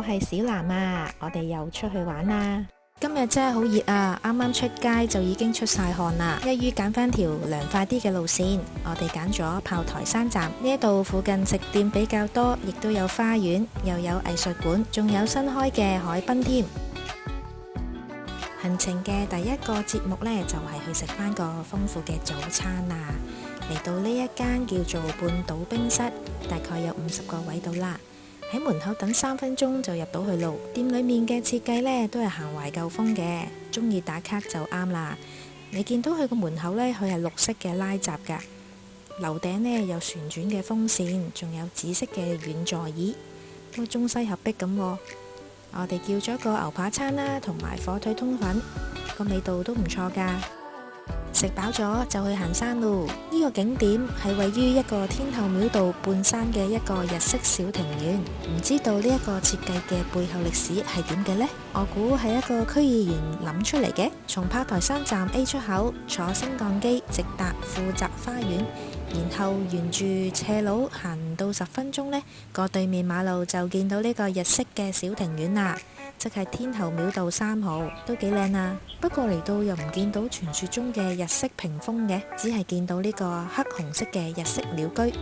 係小藍啊，我哋又出去玩啦。今日真係好熱啊，啱啱出街就已經出晒汗啦。一於揀翻條涼快啲嘅路線，我哋揀咗炮台山站。呢一度附近食店比較多，亦都有花園，又有藝術館，仲有新開嘅海濱添。行程嘅第一個節目呢，就係去食翻個豐富嘅早餐啊。嚟到呢一間叫做半島冰室，大概有50個位度啦。喺門口等3分鐘就入到去路。店裏面嘅設計呢，都係行懷舊風嘅，中意打卡就啱啦。你見到佢個門口呢，佢係綠色嘅拉閘噶，樓頂呢有旋轉嘅風扇，仲有紫色嘅軟座椅，都中西合璧咁。我哋叫咗個牛扒餐啦，同埋火腿通粉，個味道都唔錯噶。食飽咗就去行山咯。呢個景點係位於一個天后廟道半山嘅一個日式小庭院。唔知道呢一個設計嘅背後歷史係點嘅呢？我估係一個區議員諗出嚟嘅。從炮台山站 A 出口坐升降機直達富澤花園，然後沿住斜路行到10分鐘呢，過對面馬路就見到呢個日式嘅小庭院啦，即係天后廟道3號，都幾靚啊。不過嚟到又唔見到傳說中嘅日式屏風嘅，只係見到呢個黑紅色嘅日式鳥居。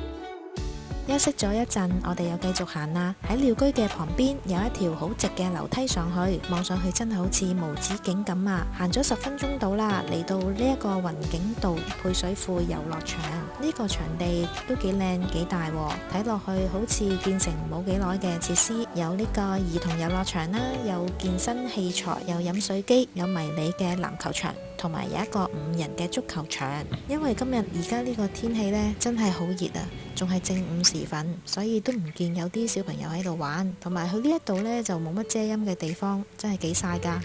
休息咗一陣，我哋又繼續行啦。喺鳥居嘅旁邊有一條好直嘅樓梯上去，望上去真係好似無止境咁啊！行咗10分鐘到啦，嚟到呢一個雲景道配水庫遊樂場。呢個場地都幾靚幾大喎，睇落去好似建成冇幾耐嘅設施，有呢個兒童遊樂場啦，有健身器材，有飲水機，有迷你嘅籃球場，同埋有一個5人嘅足球場。因為今日而家呢個天氣呢，真係好熱啊，仲係正午時分，所以都唔見有啲小朋友喺度玩，同埋去呢一度呢，就冇乜遮陰嘅地方，真係幾曬㗎。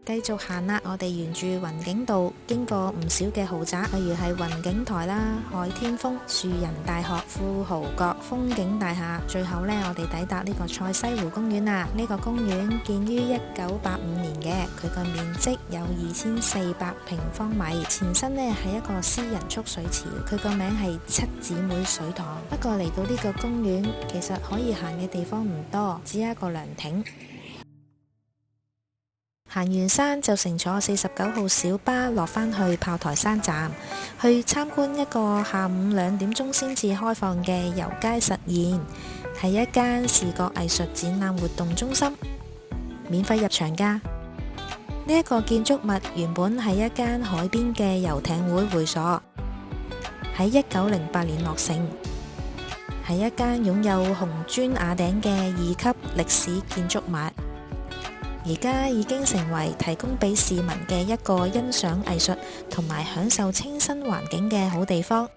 繼續行啦，我哋沿住雲景道經過唔少嘅豪宅，例如係雲景台啦、海天峰、樹人大學、富豪閣、風景大廈。最後呢，我哋抵達呢個賽西湖公園啦。呢個公園建於1985年嘅，佢個面積有2400平方米，前身呢係一個私人蓄水池，佢個名係7姊妹水塘。不過嚟到呢個公園，其實可以行嘅地方唔多，只有一個涼亭。行完山就乘坐49號小巴落返去炮台山站，去參觀一個下午2點鐘先至開放嘅遊街實驗，係一間視覺藝術展覽活動中心，免費入場㗎。呢一個建築物原本係一間海邊嘅遊艇會所，喺1908年落成，係一間擁有紅磚瓦頂嘅2級歷史建築物。而家已經成為提供俾市民嘅一個欣賞藝術同埋享受清新環境嘅好地方，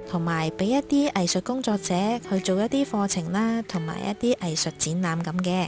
同埋俾一啲藝術工作者去做一啲課程啦，同埋一啲藝術展覽咁嘅。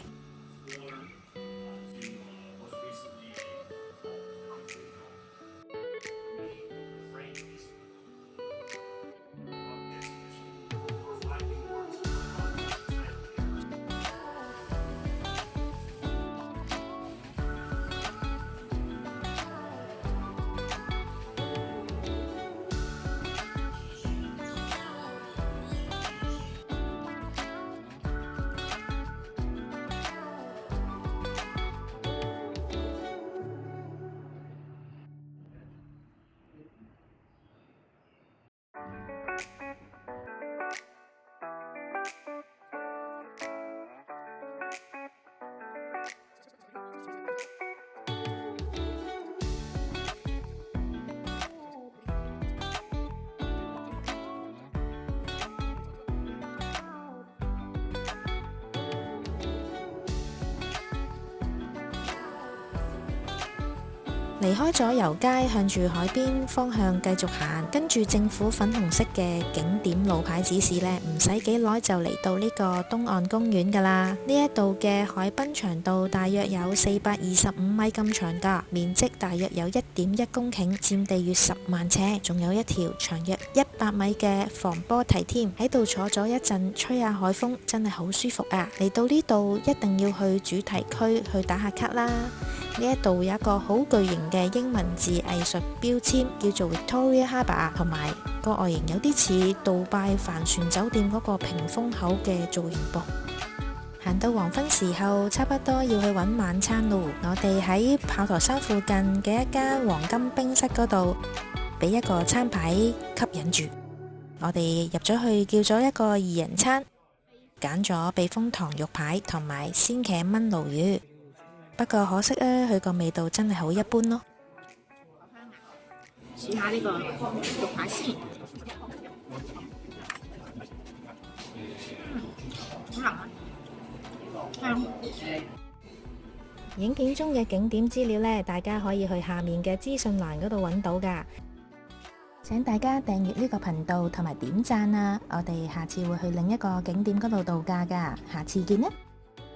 離開咗油街，向住海邊方向繼續行，跟住政府粉紅色嘅景點路牌指示呢，唔使幾耐就嚟到呢個東岸公園噶啦。呢一度嘅海濱長度大約有425米咁長噶，面積大約有1.1公頃，佔地約10萬尺，仲有一條長約100米嘅防波堤添。喺度坐咗一陣，吹下海風，真係好舒服啊！嚟到呢度一定要去主題區去打下卡啦。呢一度有一個好巨型嘅英文字藝術標籤，叫做 Victoria Harbour， 同埋個外形有啲似杜拜帆船酒店嗰個屏風口嘅造型噃。行到黃昏時候，差不多要去揾晚餐咯。我哋喺炮台山附近嘅一間黃金冰室嗰度，俾一個餐牌吸引住，我哋入咗去叫咗一個2人餐，揀咗避風塘肉排同埋鮮茄炆鱸魚。不過可惜啊，佢個味道真係好一般咯。試下呢個肉排先，好腍啊，香。影片中嘅景點資料呢，大家可以去下面嘅資訊欄嗰度揾到㗎。請大家訂閱呢個頻道同埋點讚啊！我哋下次會去另一個景點嗰度度假㗎，下次見啦〜